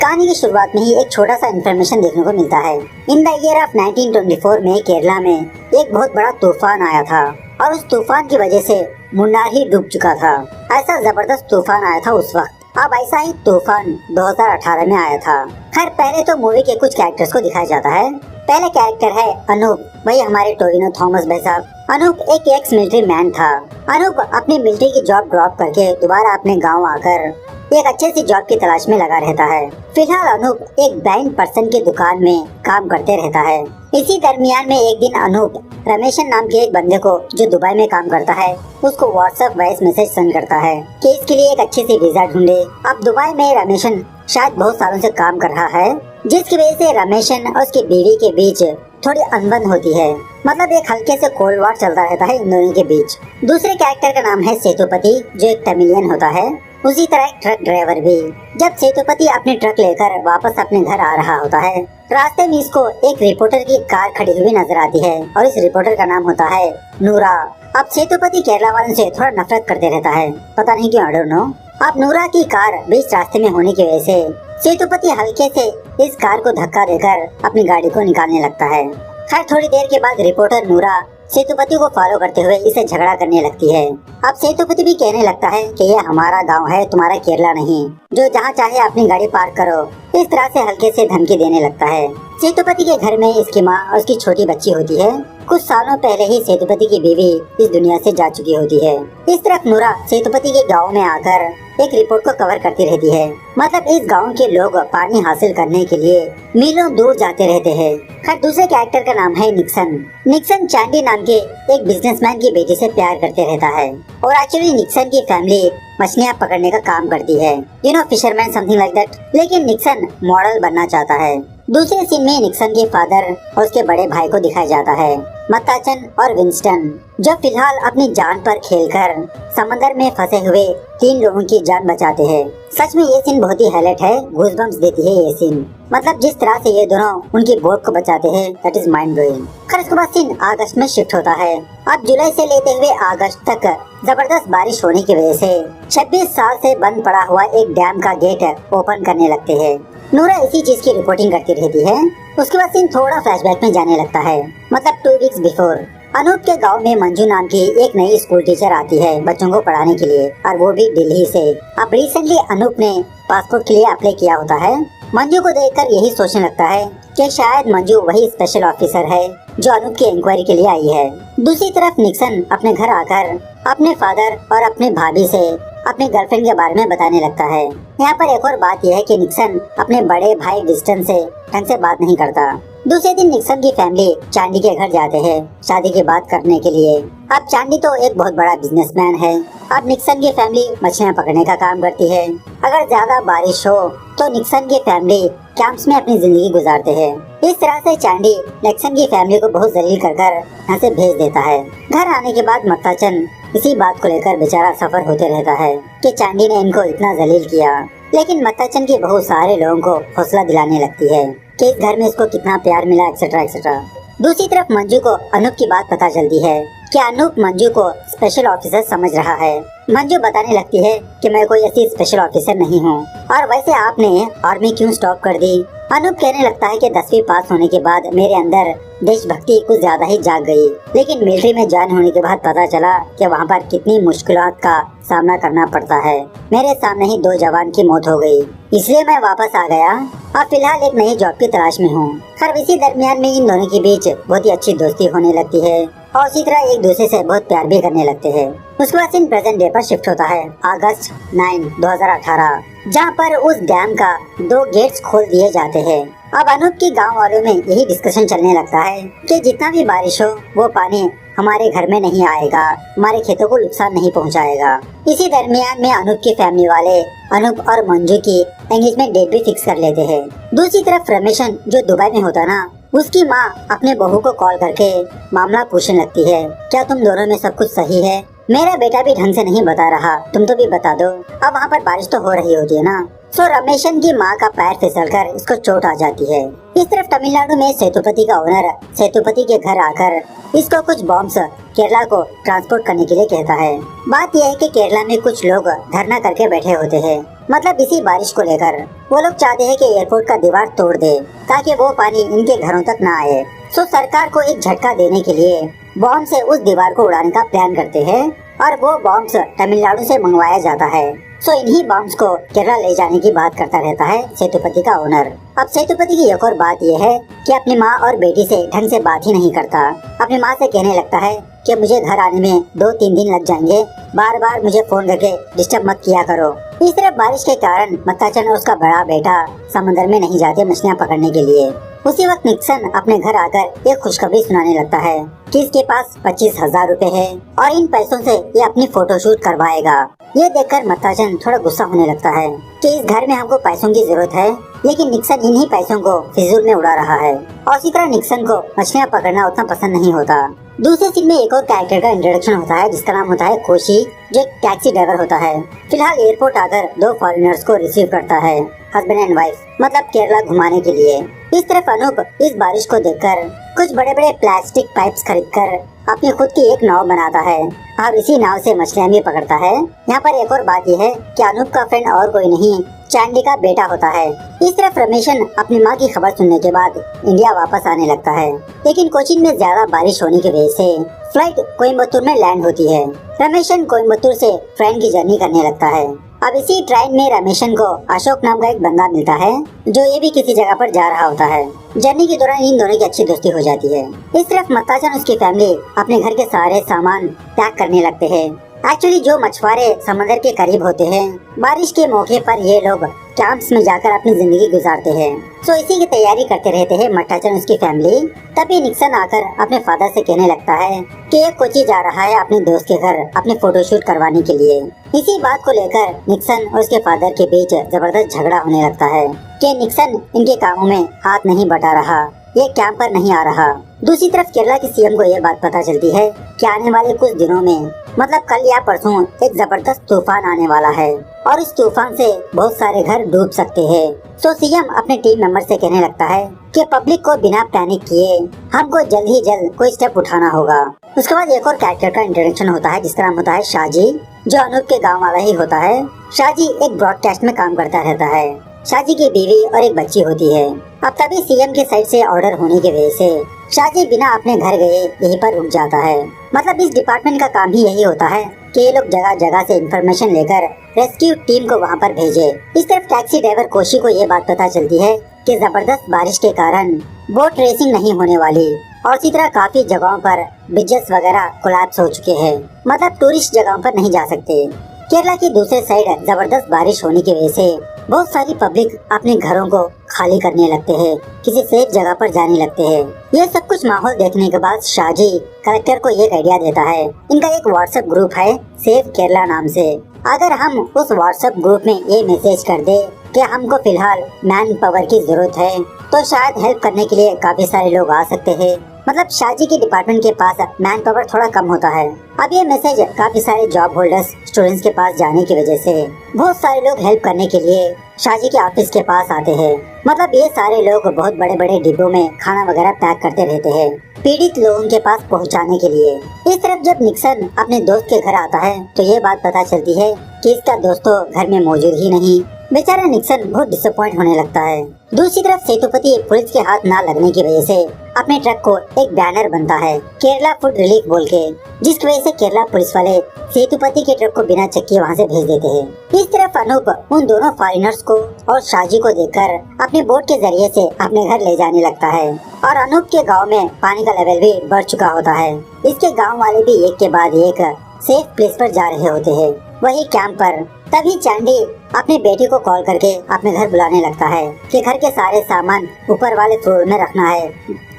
कहानी की शुरुआत में ही एक छोटा सा इन्फॉर्मेशन देखने को मिलता है। इन द ईयर ऑफ 1924 में केरला में एक बहुत बड़ा तूफान आया था और उस तूफान की वजह से मुन्नार ही डूब चुका था। ऐसा जबरदस्त तूफान आया था उस वक्त। अब ऐसा ही तूफान 2018 में आया था। खैर पहले तो मूवी के कुछ कैरेक्टर्स को दिखाया जाता है। पहले कैरेक्टर है अनूप, वही हमारे टोविनो थॉमस भाई साहब। अनूप एक एक्स मिलिट्री मैन था। अनूप अपनी मिलिट्री की जॉब ड्रॉप करके दोबारा अपने गांव आकर एक अच्छे सी जॉब की तलाश में लगा रहता है। फिलहाल अनूप एक ब्लाइंड पर्सन की दुकान में काम करते रहता है। इसी दरमियान में एक दिन अनूप रमेशन नाम के एक बंदे को, जो दुबई में काम करता है, उसको व्हाट्सएप वॉइस मैसेज सेंड करता है कि इसके लिए एक अच्छी सी वीजा ढूंढे। अब दुबई में रमेशन शायद बहुत सालों से काम कर रहा है, जिसकी वजह से रमेशन और उसकी बीवी के बीच थोड़ी अनबन होती है। मतलब एक हल्के से कोल्ड वॉर चलता रहता है इन दोनों के बीच। दूसरे कैरेक्टर का नाम है सेतुपति, जो एक तमिलियन होता है। उसी तरह एक ट्रक ड्राइवर भी। जब सेतुपति अपने ट्रक लेकर वापस अपने घर आ रहा होता है, रास्ते में इसको एक रिपोर्टर की कार खड़ी हुई नजर आती है और इस रिपोर्टर का नाम होता है नूरा। अब सेतुपति केरला वालों से थोड़ा नफरत करते रहता है, पता नहीं क्यों, आई डोंट नो। अब नूरा की कार बीच रास्ते में होने की वजह से सेतुपति हल्के से इस कार को धक्का देकर अपनी गाड़ी को निकालने लगता है। खैर थोड़ी देर के बाद रिपोर्टर नूरा सेतुपति को फॉलो करते हुए इसे झगड़ा करने लगती है। अब सेतुपति भी कहने लगता है कि ये हमारा गांव है, तुम्हारा केरला नहीं, जो जहाँ चाहे अपनी गाड़ी पार्क करो। इस तरह से हल्के से धमकी देने लगता है। सेतुपति के घर में इसकी माँ और उसकी छोटी बच्ची होती है। कुछ सालों पहले ही सेतुपति की बीवी इस दुनिया से जा चुकी होती है। इस तरफ नूरा सेतुपति के गाँव में आकर एक रिपोर्ट को कवर करती रहती है। मतलब इस गांव के लोग पानी हासिल करने के लिए मीलों दूर जाते रहते हैं। खैर दूसरे कैरेक्टर का नाम है निक्सन। निक्सन चांडी नाम के एक बिजनेसमैन की बेटी से प्यार करते रहता है और एक्चुअली निक्सन की फैमिली मछलियाँ पकड़ने का काम करती है, you know fisherman something like that. लेकिन निक्सन मॉडल बनना चाहता है। दूसरे सीन में निक्सन के फादर और उसके बड़े भाई को दिखाया जाता है, मत्ताचन और विंस्टन, जो फिलहाल अपनी जान पर खेलकर समंदर में फंसे हुए 3 लोगों की जान बचाते हैं। सच में ये सीन बहुत ही हाईलाइट है, गूज़बम्प्स देती है ये सीन। मतलब जिस तरह से ये दोनों उनकी बोट को बचाते हैं, दैट इज माइंड ब्लोइंग। खैर उसके बाद सीन अगस्त में शिफ्ट होता है। अब जुलाई से लेते हुए अगस्त तक जबरदस्त बारिश होने की वजह से 26 साल से बंद पड़ा हुआ एक डैम का गेट ओपन करने लगते हैं। नूरा इसी चीज की रिपोर्टिंग करती रहती है। उसके बाद सीन थोड़ा फ्लैशबैक में जाने लगता है। मतलब 2 वीक्स बिफोर अनूप के गांव में मंजू नाम की एक नई स्कूल टीचर आती है बच्चों को पढ़ाने के लिए, और वो भी दिल्ली से। अब रिसेंटली अनूप ने पासपोर्ट के लिए अप्लाई किया होता है। मंजू को देखकर यही सोचने लगता है कि शायद मंजू वही स्पेशल ऑफिसर है जो अनूप की इंक्वायरी के लिए आई है। दूसरी तरफ निक्सन अपने घर आकर अपने फादर और अपने भाभी से अपने गर्लफ्रेंड के बारे में बताने लगता है। यहाँ पर एक और बात यह है कि निक्सन अपने बड़े भाई विस्टन से ढंग से बात नहीं करता। दूसरे दिन निक्सन की फैमिली चांडी के घर जाते हैं शादी की बात करने के लिए। अब चांडी तो एक बहुत बड़ा बिजनेसमैन है। अब निक्सन की फैमिली मछलियाँ पकड़ने का काम करती है। अगर ज्यादा बारिश हो तो निक्सन की फैमिली कैंप्स में अपनी जिंदगी गुजारते हैं। इस तरह से चांडी निक्सन की फैमिली को बहुत जलील कर यहाँ से भेज देता है। घर आने के बाद मत्ताचन इसी बात को लेकर बेचारा सफर होते रहता है कि चांडी ने इनको इतना जलील किया। लेकिन मत्ताचन की बहुत सारे लोगों को हौसला दिलाने लगती है कि इस घर में इसको कितना प्यार मिला, एक्सेट्रा एक्सेट्रा। दूसरी तरफ मंजू को अनूप की बात पता चलती है कि अनूप मंजू को स्पेशल ऑफिसर समझ रहा है। मंजू बताने लगती है कि मैं कोई ऐसी स्पेशल ऑफिसर नहीं हूँ, और वैसे आपने आर्मी क्यों स्टॉप कर दी। अनूप कहने लगता है कि 10वीं पास होने के बाद मेरे अंदर देशभक्ति कुछ ज्यादा ही जाग गई, लेकिन मिलिट्री में ज्वाइन होने के बाद पता चला कि वहाँ पर कितनी मुश्किलात का सामना करना पड़ता है। मेरे सामने ही 2 जवान की मौत हो गई, इसलिए मैं वापस आ गया और फिलहाल एक नई जॉब की तलाश में हूँ। खैर इसी दरमियान में इन दोनों के बीच बहुत ही अच्छी दोस्ती होने लगती है और उसी तरह एक दूसरे से बहुत प्यार भी करने लगते हैं। उसके बाद सीन प्रेजेंट डे पर शिफ्ट होता है, अगस्त 9, 2018, जहाँ पर उस डैम का 2 गेट्स खोल दिए जाते हैं। अब अनूप के गांव वालों में यही डिस्कशन चलने लगता है कि जितना भी बारिश हो वो पानी हमारे घर में नहीं आएगा, हमारे खेतों को नुकसान नहीं पहुंचाएगा। इसी दरमियान में अनूप की फैमिली वाले अनूप और मंजू की एंगेजमेंट डेट भी फिक्स कर लेते हैं। दूसरी तरफ रमेशन जो दुबई में होता ना, उसकी माँ अपने बहू को कॉल करके मामला पूछने लगती है, क्या तुम दोनों में सब कुछ सही है? मेरा बेटा भी ढंग से नहीं बता रहा, तुम तो भी बता दो। अब वहाँ पर बारिश तो हो रही होती है ना, सो रमेशन की माँ का पैर फिसलकर इसको चोट आ जाती है। इस तरफ तमिलनाडु में सेतुपति का ओनर सेतुपति के घर आकर इसको कुछ बॉम्ब्स केरला को ट्रांसपोर्ट करने के लिए कहता है। बात यह है कि केरला में कुछ लोग धरना करके बैठे होते हैं, मतलब इसी बारिश को लेकर। वो लोग चाहते हैं कि एयरपोर्ट का दीवार तोड़ दे ताकि वो पानी इनके घरों तक न आए। सो सरकार को एक झटका देने के लिए बॉम्ब से उस दीवार को उड़ाने का प्लान करते हैं और वो बॉम्ब्स तमिलनाडु से मंगवाया जाता है। सो इन्हीं बॉम्ब्स को केरला ले जाने की बात करता रहता है सेतुपति का ओनर। अब सेतुपति की एक और बात यह है कि अपनी माँ और बेटी से ढंग से बात ही नहीं करता। अपनी माँ से कहने लगता है कि मुझे घर आने में 2-3 दिन लग जाएंगे, बार बार मुझे फोन करके डिस्टर्ब मत किया करो। इस तरह बारिश के कारण मत्ताचन और उसका बड़ा बेटा समंदर में नहीं जाते मछलियाँ पकड़ने के लिए। उसी वक्त निक्सन अपने घर आकर एक खुशखबरी सुनाने लगता है कि इसके पास 25,000 रुपए है और इन पैसों से ये अपनी फोटोशूट करवाएगा। ये देखकर मत्ताचन थोड़ा गुस्सा होने लगता है कि इस घर में हमको पैसों की जरूरत है, लेकिन निक्सन इन्हीं पैसों को फिजूल में उड़ा रहा है। और इसी तरह निक्सन को मछलियाँ पकड़ना उतना पसंद नहीं होता। दूसरे सीन में एक और कैरेक्टर का इंट्रोडक्शन होता है जिसका नाम होता है कोशी, जो एक टैक्सी ड्राइवर होता है। फिलहाल एयरपोर्ट आकर 2 फॉरेनर्स को रिसीव करता है, हस्बैंड एंड वाइफ, मतलब केरला घुमाने के लिए। इस तरफ अनूप इस बारिश को देखकर कुछ बड़े बड़े प्लास्टिक पाइप्स खरीदकर अपनी खुद की एक नाव बनाता है और इसी नाव से मछलियाँ भी पकड़ता है। यहाँ पर एक और बात यह है कि अनूप का फ्रेंड और कोई नहीं, चांडी का बेटा होता है। इस तरफ रमेशन अपनी माँ की खबर सुनने के बाद इंडिया वापस आने लगता है, लेकिन कोचीन में ज्यादा बारिश होने की वजह से फ्लाइट कोयम्बतूर में लैंड होती है। रमेशन कोयम्बतूर से ट्रेन की जर्नी करने लगता है। अब इसी ट्रेन में रमेशन को अशोक नाम का एक बंदा मिलता है, जो ये भी किसी जगह पर जा रहा होता है। जर्नी के दौरान इन दोनों की अच्छी दोस्ती हो जाती है। इस तरफ मत्ताचन उसकी फैमिली अपने घर के सारे सामान पैक करने लगते हैं। एक्चुअली जो मछुआरे समंदर के करीब होते हैं, बारिश के मौके पर ये लोग कैंप्स में जाकर अपनी जिंदगी गुजारते हैं। सो इसी की तैयारी करते रहते हैं मट्टाचन उसकी फैमिली। तभी निक्सन आकर अपने फादर से कहने लगता है कि ये कोची जा रहा है अपने दोस्त के घर अपने फोटोशूट करवाने के लिए। इसी बात को लेकर निक्सन और उसके फादर के बीच जबरदस्त झगड़ा होने लगता है कि निक्सन इनके कामों में हाथ नहीं बटा रहा, ये कैंप पर नहीं आ रहा। दूसरी तरफ केरला के सीएम को यह बात पता चलती है कि आने वाले कुछ दिनों में, मतलब कल या परसों, एक जबरदस्त तूफान आने वाला है और इस तूफान से बहुत सारे घर डूब सकते हैं। तो सीएम अपने टीम मेंबर से कहने लगता है कि पब्लिक को बिना पैनिक किए हमको जल्द ही जल्द कोई स्टेप उठाना होगा। उसके बाद एक और कैरेक्टर का इंट्रोडक्शन होता है जिसका नाम होता है शाहजी, जो अनूप के गाँव वाला ही होता है। शाहजी एक ब्रॉडकास्ट में काम करता रहता है। शाहजी की बीवी और एक बच्ची होती है। अब तभी सीएम के साइड से ऑर्डर होने की वजह से शाहजी बिना अपने घर गए यहीं पर रुक जाता है। मतलब इस डिपार्टमेंट का काम ही यही होता है कि ये लोग जगह जगह से इंफॉर्मेशन लेकर रेस्क्यू टीम को वहाँ पर भेजे। इस तरफ टैक्सी ड्राइवर कोशी को ये बात पता चलती है कि जबरदस्त बारिश के कारण बोट रेसिंग नहीं होने वाली और इसी तरह काफी जगहों पर ब्रिजेस वगैरह कोलैप्स हो चुके हैं, मतलब टूरिस्ट जगहों पर नहीं जा सकते। केरला की दूसरे साइड जबरदस्त बारिश होने की वजह से बहुत सारी पब्लिक अपने घरों को खाली करने लगते हैं, किसी सेफ जगह पर जाने लगते हैं। ये सब कुछ माहौल देखने के बाद शाहजी कलेक्टर को एक आइडिया देता है। इनका एक व्हाट्सएप ग्रुप है सेव केरला नाम से। अगर हम उस व्हाट्सएप ग्रुप में ये मैसेज कर दे कि हमको फिलहाल मैन पावर की जरूरत है, तो शायद हेल्प करने के लिए काफी सारे लोग आ सकते हैं। मतलब शाहजी के डिपार्टमेंट के पास मैन पावर थोड़ा कम होता है। अब ये मैसेज काफी सारे जॉब होल्डर्स स्टूडेंट्स के पास जाने की वजह से बहुत सारे लोग हेल्प करने के लिए शाहजी के ऑफिस के पास आते हैं। मतलब ये सारे लोग बहुत बड़े बड़े डिब्बों में खाना वगैरह पैक करते रहते हैं पीड़ित लोगों के पास पहुंचाने के लिए। इस तरफ जब निक्सन अपने दोस्त के घर आता है तो ये बात पता चलती है कि इसका दोस्त तो घर में मौजूद ही नहीं। बेचारा निक्सन बहुत डिसअपॉइंट होने लगता है। दूसरी तरफ सेतुपति पुलिस के हाथ ना लगने की वजह से अपने ट्रक को एक बैनर बनता है केरला फूड रिलीफ बोल के, जिसकी वजह से केरला पुलिस वाले सेतुपति के ट्रक को बिना चक्की वहाँ से भेज देते हैं। इस तरफ अनूप उन दोनों फॉरेनर्स को और शाहजी को देखकर अपने बोट के जरिए से अपने घर ले जाने लगता है और अनूप के गाँव में पानी का लेवल भी बढ़ चुका होता है। इसके गाँव वाले भी एक के बाद एक सेफ प्लेस पर जा रहे होते हैं, वही कैंप पर। तभी चांडी अपने बेटे को कॉल करके अपने घर बुलाने लगता है कि घर के सारे सामान ऊपर वाले फ्लोर में रखना है,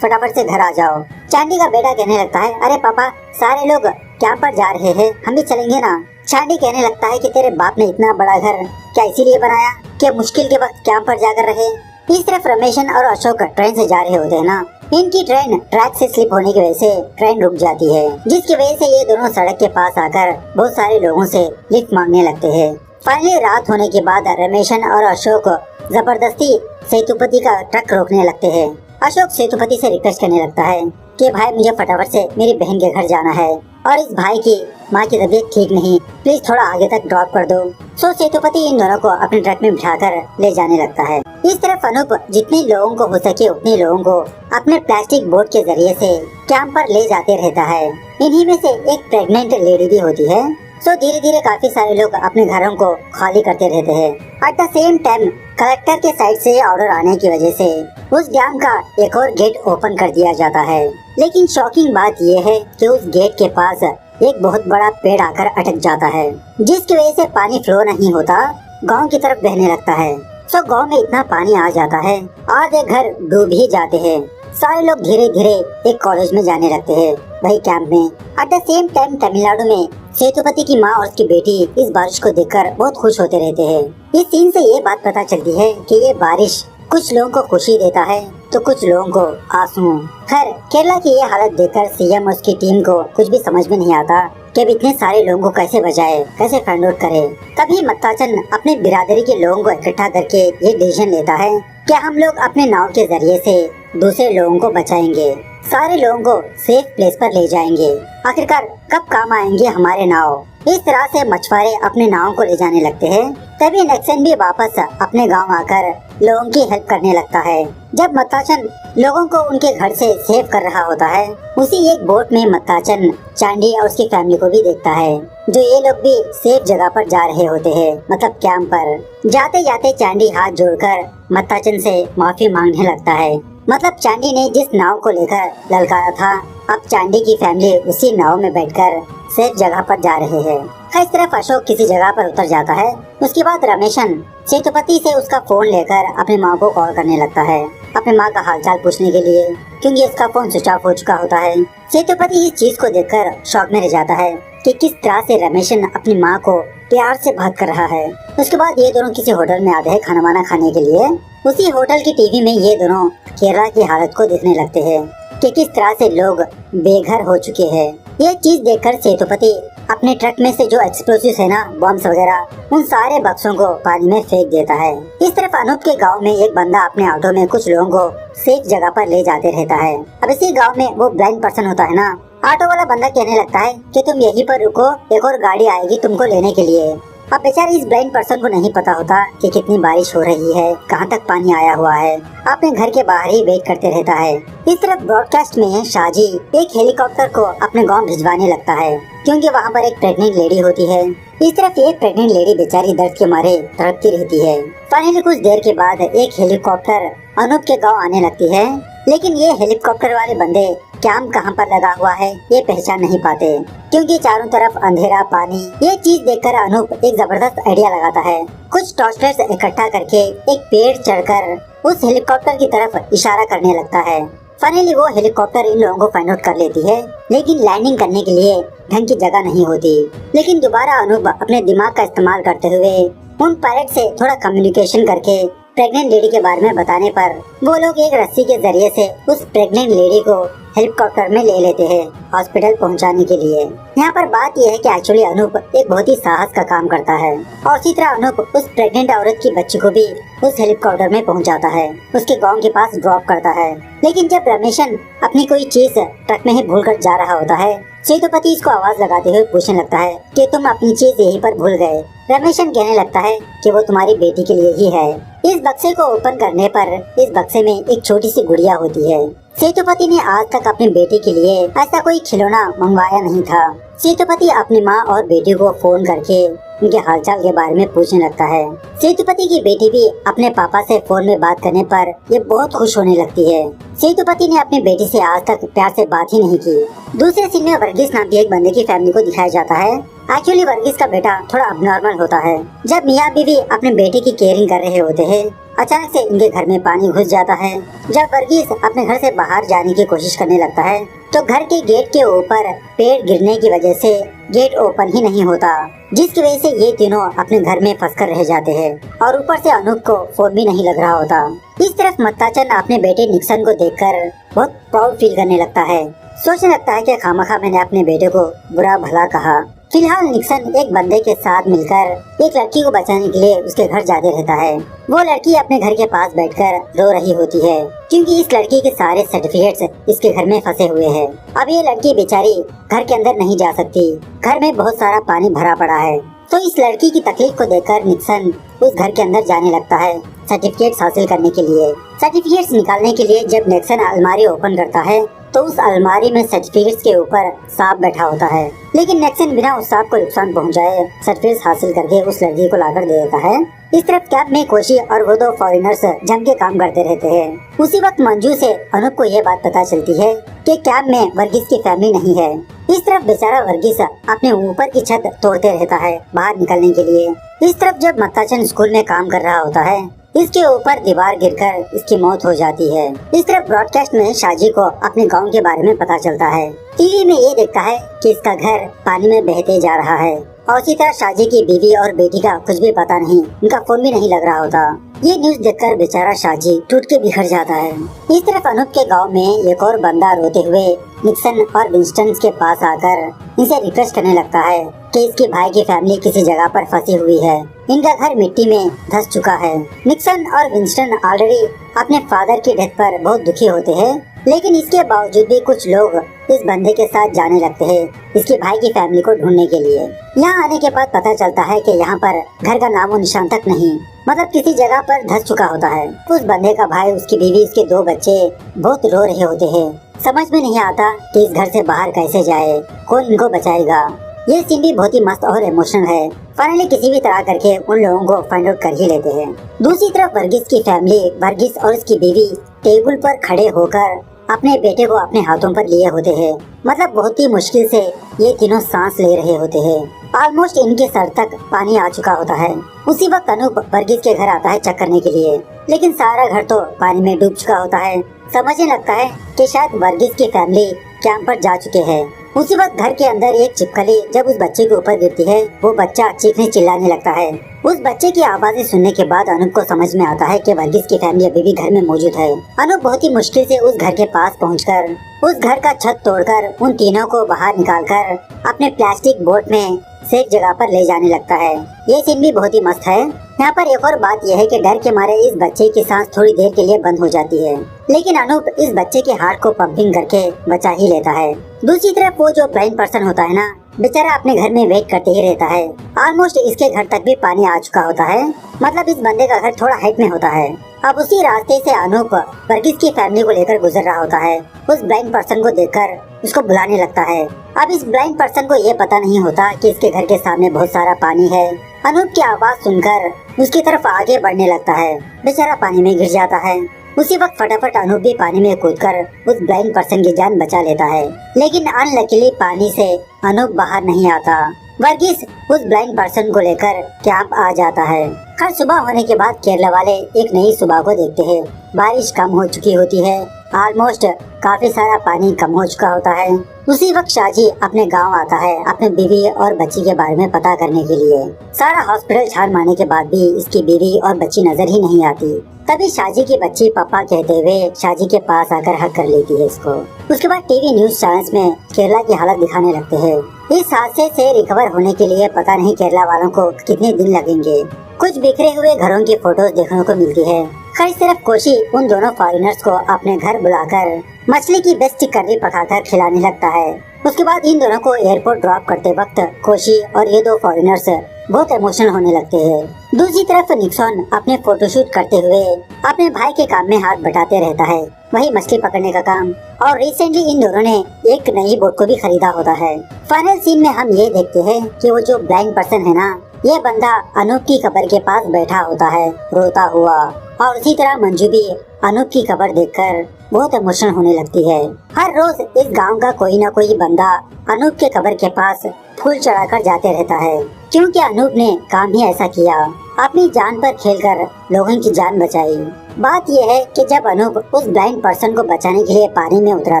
फटाफट से घर आ जाओ। चांडी का बेटा कहने लगता है, अरे पापा सारे लोग कैंप पर जा रहे हैं, हम भी चलेंगे ना। चांडी कहने लगता है कि तेरे बाप ने इतना बड़ा घर क्या इसीलिए बनाया कि मुश्किल के वक्त कैंप पर जाकर रहे। इस तरफ रमेशन और अशोक ट्रेन से जा रहे होते हैं ना। इनकी ट्रेन ट्रैक से स्लिप होने की वजह से ट्रेन रुक जाती है, जिसकी वजह से ये दोनों सड़क के पास आकर बहुत सारे लोगों से लिफ्ट मांगने लगते हैं। फाइनली रात होने के बाद रमेशन और अशोक जबरदस्ती सेतुपति का ट्रक रोकने लगते हैं। अशोक सेतुपति से रिक्वेस्ट करने लगता है कि भाई मुझे फटाफट से मेरी बहन के घर जाना है और इस भाई की माँ की तबीयत ठीक नहीं, प्लीज थोड़ा आगे तक ड्रॉप कर दो। सो सेतुपति इन दोनों को अपने ट्रक में बिठाकर ले जाने लगता है। इस तरफ अनूप जितने लोगों को हो सके उतने लोगों को अपने प्लास्टिक बोट के जरिए से कैंप पर ले जाते रहता है। इन्हीं में से एक प्रेग्नेंट लेडी भी होती है। सो धीरे धीरे काफी सारे लोग अपने घरों को खाली करते रहते हैं। At the same time collector के साइड से ऑर्डर आने की वजह से उस डैम का एक और गेट ओपन कर दिया जाता है। लेकिन शॉकिंग बात यह है कि उस गेट के पास एक बहुत बड़ा पेड़ आकर अटक जाता है, जिसकी वजह से पानी फ्लो नहीं होता, गांव की तरफ बहने लगता है। सो गांव में इतना पानी आ जाता है, आधे घर डूब ही जाते हैं। सारे लोग धीरे धीरे एक कॉलेज में जाने लगते हैं, वही कैंप में। At the same time Tamil Nadu में सेतुपति की माँ और उसकी बेटी इस बारिश को देखकर बहुत खुश होते रहते हैं। इस सीन से ये बात पता चलती है कि ये बारिश कुछ लोगों को खुशी देता है तो कुछ लोगों को आंसू। खैर केरला की ये हालत देखकर सीएम और उसकी टीम को कुछ भी समझ में नहीं आता कि अब इतने सारे लोगों को कैसे बचाए, कैसे फाइंड आउट करे। तभी मत्ताचन अपने बिरादरी के लोगों को इकट्ठा करके ये डिसीजन लेता है कि हम लोग अपने नाव के जरिए से दूसरे लोगों को बचाएंगे, सारे लोगों को सेफ प्लेस पर ले जाएंगे। आखिरकार कब काम आएंगे हमारे नाव। इस तरह से मछुआरे अपने नाव को ले जाने लगते हैं। तभी नक्सन भी वापस अपने गांव आकर लोगों की हेल्प करने लगता है। जब मत्ताचन लोगों को उनके घर से सेव कर रहा होता है, उसी एक बोट में मत्ताचन चांडी और उसकी फैमिली को भी देखता है, जो ये लोग भी सेफ जगह पर जा रहे होते हैं, मतलब कैंप पर। जाते जाते चांडी हाथ जोड़कर मत्ताचन से माफी मांगने लगता है। मतलब चांडी ने जिस नाव को लेकर ललकारा था, अब चांडी की फैमिली उसी नाव में बैठकर सेफ जगह पर जा रहे हैं। इस तरफ अशोक किसी जगह पर उतर जाता है। उसके बाद रमेशन सेतुपति से उसका फोन लेकर अपनी माँ को कॉल करने लगता है, अपनी माँ का हालचाल पूछने के लिए, क्योंकि इसका फोन स्विच ऑफ हो चुका होता है। सेतुपति इस चीज को देखकर शॉक में रह जाता है कि किस तरह से रमेशन अपनी माँ को प्यार से बात कर रहा है। उसके बाद ये दोनों किसी होटल में आते हैं खाना वाना खाने के लिए। उसी होटल की टीवी में ये दोनों केरला की हालत को देखने लगते हैं कि किस तरह से लोग बेघर हो चुके हैं। ये चीज देखकर सेतुपति अपने ट्रक में से जो एक्सप्लोसिव्स है ना, बॉम्ब्स वगैरह, उन सारे बक्सों को पानी में फेंक देता है। इस तरफ अनूप के गांव में एक बंदा अपने ऑटो में कुछ लोगों को सेफ जगह पर ले जाते रहता है। अब इसी गांव में वो ब्लाइंड पर्सन होता है ना, ऑटो वाला बंदा कहने लगता है कि तुम यहीं पर रुको, एक और गाड़ी आएगी तुमको लेने के लिए। अब बेचारे इस ब्लाइंड पर्सन को नहीं पता होता कि कितनी बारिश हो रही है, कहाँ तक पानी आया हुआ है। अपने घर के बाहर ही वेट करते रहता है। इस तरफ ब्रॉडकास्ट में शाजी एक हेलीकॉप्टर को अपने गांव भिजवाने लगता है, क्योंकि वहाँ पर एक प्रेग्नेंट लेडी होती है। इस तरफ एक प्रेग्नेंट लेडी बेचारी दर्द के मारे तड़पती रहती है। फाइनली कुछ देर के बाद एक हेलीकॉप्टर अनूप के गाँव आने लगती है, लेकिन ये हेलीकॉप्टर वाले बंदे कैंप कहाँ पर लगा हुआ है ये पहचान नहीं पाते, क्योंकि चारों तरफ अंधेरा पानी। ये चीज देखकर अनूप एक जबरदस्त आइडिया लगाता है। कुछ टॉर्चलाइट्स इकट्ठा करके एक पेड़ चढ़कर उस हेलीकॉप्टर की तरफ इशारा करने लगता है। फाइनली वो हेलीकॉप्टर इन लोगों को फाइंड आउट कर लेती है, लेकिन लैंडिंग करने के लिए ढंग की जगह नहीं होती। लेकिन दोबारा अनूप अपने दिमाग का इस्तेमाल करते हुए उन पायलट से थोड़ा कम्युनिकेशन करके प्रेग्नेंट लेडी के बारे में बताने पर वो लोग एक रस्सी के जरिए से उस प्रेग्नेंट लेडी को हेलीकॉप्टर में ले लेते हैं हॉस्पिटल पहुंचाने के लिए। यहाँ पर बात यह है कि एक्चुअली अनूप एक बहुत ही साहस का काम करता है, और इसी तरह अनूप उस प्रेग्नेंट औरत की बच्ची को भी उस हेलीकॉप्टर में पहुंचाता है, उसके गांव के पास ड्रॉप करता है। लेकिन जब रमेशन अपनी कोई चीज ट्रक में ही भूल कर जा रहा होता है, सेतुपति इसको आवाज लगाते हुए पूछने लगता है कि तुम अपनी चीज यहीं पर भूल गए। रमेशन कहने लगता है कि वो तुम्हारी बेटी के लिए ही है। इस बक्से को ओपन करने पर इस बक्से में एक छोटी सी गुड़िया होती है। सेतुपति ने आज तक अपनी बेटी के लिए ऐसा कोई खिलौना मंगवाया नहीं था। सेतुपति अपनी माँ और बेटी को फोन करके उनके हालचाल के बारे में पूछने लगता है। सेतुपति की बेटी भी अपने पापा से फोन में बात करने पर ये बहुत खुश होने लगती है। सेतुपति ने अपनी बेटी से आज तक प्यार से बात ही नहीं की। दूसरे सीन में वर्गीस नाम के एक बंदे की फैमिली को दिखाया जाता है। एक्चुअली वर्गीस का बेटा थोड़ा अबनॉर्मल होता है। जब मियाँ बीवी अपने बेटे की केयरिंग कर रहे होते हैं, अचानक से इनके घर में पानी घुस जाता है। जब वर्गीस अपने घर से बाहर जाने की कोशिश करने लगता है, तो घर के गेट के ऊपर पेड़ गिरने की वजह से गेट ओपन ही नहीं होता, जिसकी वजह से ये तीनों अपने घर में फंसकर रह जाते हैं, और ऊपर से अनूप को फोन भी नहीं लग रहा होता। इस तरफ मत्ताचन अपने बेटे निक्सन को देखकर बहुत प्राउड फील करने लगता है। सोचने लगता है कि खामखा मैंने अपने बेटे को बुरा भला कहा। फिलहाल निक्सन एक बंदे के साथ मिलकर एक लड़की को बचाने के लिए उसके घर जाते रहता है। वो लड़की अपने घर के पास बैठकर रो रही होती है क्योंकि इस लड़की के सारे सर्टिफिकेट्स इसके घर में फंसे हुए हैं। अब ये लड़की बेचारी घर के अंदर नहीं जा सकती, घर में बहुत सारा पानी भरा पड़ा है। तो इस लड़की की तकलीफ को देखकर निक्सन उस घर के अंदर जाने लगता है सर्टिफिकेट्स हासिल करने के लिए। सर्टिफिकेट्स निकालने के लिए जब निक्सन अलमारी ओपन करता है तो उस अलमारी में सर्टिफिकेट्स के ऊपर सांप बैठा होता है, लेकिन निक्सन बिना उस सांप को नुकसान पहुंचाए सर्टिफिकेट्स हासिल करके उस लड़की को लाकर दे देता है। इस तरफ कैंप में कोशी और वो दो फॉरेनर्स जम के काम करते रहते हैं। उसी वक्त मंजू से अनूप को यह बात पता चलती है कि कैंप में वर्गीस की फैमिली नहीं है। इस तरफ बेचारा वर्गीस अपने ऊपर की छत तोड़ते रहता है बाहर निकलने के लिए। इस तरफ जब मत्ताचन स्कूल में काम कर रहा होता है, इसके ऊपर दीवार गिरकर इसकी मौत हो जाती है। इस तरफ ब्रॉडकास्ट में शाजी को अपने गांव के बारे में पता चलता है। टीवी में ये देखता है कि इसका घर पानी में बहते जा रहा है और उसी तरह शाजी की बीवी और बेटी का कुछ भी पता नहीं, उनका फोन भी नहीं लग रहा होता। ये न्यूज देखकर बेचारा शाजी टूट के बिखर जाता है। इस तरफ अनूप के गांव में एक और बंदा रोते हुए निक्सन और विंस्टन के पास आकर इनसे रिक्वेस्ट करने लगता है कि इसके भाई की फैमिली किसी जगह पर फंसी हुई है, इनका घर मिट्टी में धंस चुका है। निक्सन और विंस्टन ऑलरेडी अपने फादर की डेथ पर बहुत दुखी होते हैं, लेकिन इसके बावजूद भी कुछ लोग इस बंदे के साथ जाने लगते हैं इसके भाई की फैमिली को ढूंढने के लिए। यहाँ आने के बाद पता चलता है कि यहाँ पर घर का नामो निशान तक नहीं, मतलब किसी जगह पर धंस चुका होता है। उस बंदे का भाई, उसकी बीवी, उसके दो बच्चे बहुत रो रहे होते हैं। समझ में नहीं आता कि इस घर से बाहर कैसे जाए, कौन इनको बचाएगा। ये सीन भी बहुत ही मस्त और इमोशनल है। फाइनली किसी भी तरह करके उन लोगों को फाइंड आउट कर ही लेते हैं। दूसरी तरफ वर्गीस की फैमिली, वर्गीस और उसकी बीवी टेबल पर खड़े होकर अपने बेटे को अपने हाथों पर लिए होते हैं। मतलब बहुत ही मुश्किल से ये तीनों सांस ले रहे होते हैं। ऑलमोस्ट इनके सर तक पानी आ चुका होता है। उसी वक्त अनूप वर्गीस के घर आता है चेक करने के लिए, लेकिन सारा घर तो पानी में डूब चुका होता है। समझने लगता है कि शायद वर्गीस की फैमिली कैंप पर जा चुके हैं। उसी वक्त घर के अंदर एक छिपकली जब उस बच्चे के ऊपर गिरती है, वो बच्चा चीखने चिल्लाने लगता है। उस बच्चे की आवाज़ें सुनने के बाद अनूप को समझ में आता है कि वर्गीस की फैमिली अभी भी घर में मौजूद है। अनूप बहुत ही मुश्किल से उस घर के पास पहुंचकर उस घर का छत तोड़कर उन तीनों को बाहर निकालकर अपने प्लास्टिक बोट में सेफ जगह पर ले जाने लगता है। ये सीन भी बहुत ही मस्त है। यहाँ पर एक और बात यह है कि डर के मारे इस बच्चे की सांस थोड़ी देर के लिए बंद हो जाती है, लेकिन अनूप इस बच्चे के हार्ट को पंपिंग करके बचा ही लेता है। दूसरी तरफ वो जो ब्लाइंड पर्सन होता है ना, बेचारा अपने घर में वेट करते ही रहता है। ऑलमोस्ट इसके घर तक भी पानी आ चुका होता है, मतलब इस बंदे का घर थोड़ा हाइट में होता है। अब उसी रास्ते से अनूप वर्गीस की फैमिली को लेकर गुजर रहा होता है। उस ब्लाइंड पर्सन को देखकर उसको बुलाने लगता है। अब इस ब्लाइंड पर्सन को ये पता नहीं होता कि इसके घर के सामने बहुत सारा पानी है। अनूप की आवाज सुनकर उसकी तरफ आगे बढ़ने लगता है। बेचारा पानी में गिर जाता है। उसी वक्त फटाफट अनूप भी पानी में कूदकर उस ब्लाइंड पर्सन की जान बचा लेता है, लेकिन अनलकीली पानी से अनूप बाहर नहीं आता। वर्गीस उस ब्लाइंड पर्सन को लेकर कैंप आ जाता है। हर सुबह होने के बाद केरला वाले एक नई सुबह को देखते हैं। बारिश कम हो चुकी होती है, ऑलमोस्ट काफी सारा पानी कम हो चुका होता है। उसी वक्त शाजी अपने गांव आता है अपने बीवी और बच्ची के बारे में पता करने के लिए। सारा हॉस्पिटल छान मारने के बाद भी इसकी बीवी और बच्ची नजर ही नहीं आती। तभी शाजी की बच्ची पापा कहते हुए शाजी के पास आकर हक कर लेती है इसको। उसके बाद टीवी न्यूज चैनल्स में केरला की हालत दिखाने लगते हैं। इस हादसे से रिकवर होने के लिए पता नहीं केरला वालों को कितने दिन लगेंगे। कुछ बिखरे हुए घरों की फोटोज देखने को मिलती है। खैर इस तरफ कोशी उन दोनों फॉरेनर्स को अपने घर बुलाकर मछली की बेस्ट करी पकाकर खिलाने लगता है। उसके बाद इन दोनों को एयरपोर्ट ड्रॉप करते वक्त कोशी और ये दो फॉरेनर्स बहुत इमोशनल होने लगते हैं। दूसरी तरफ निक्सन अपने फोटोशूट करते हुए अपने भाई के काम में हाथ बटाते रहता है, वही मछली पकड़ने का काम। और रिसेंटली इन दोनों ने एक नई बोट को भी खरीदा होता है। फाइनल सीन में हम ये देखते हैं कि वो जो ब्लाइंड पर्सन है ना, ये बंदा अनूप की कब्र के पास बैठा होता है रोता हुआ। और उसी तरह मंजू भी अनूप की कब्र देखकर बहुत इमोशनल होने लगती है। हर रोज इस गांव का कोई न कोई बंदा अनूप के कब्र के पास फूल चढ़ाकर जाते रहता है, क्योंकि अनूप ने काम ही ऐसा किया, अपनी जान पर खेलकर लोगों की जान बचाई। बात यह है कि जब अनूप उस ब्लाइंड पर्सन को बचाने के लिए पानी में उतरा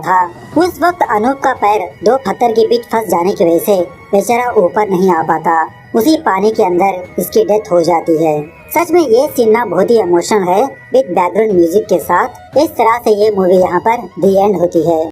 था, उस वक्त अनूप का पैर दो पत्थर के बीच फंस जाने की वजह से बेचारा ऊपर नहीं आ पाता। उसी पानी के अंदर इसकी डेथ हो जाती है। सच में ये सीन ना बहुत ही इमोशनल है विद बैकग्राउंड म्यूजिक के साथ। इस तरह से ये मूवी यहाँ पर दी एंड होती है।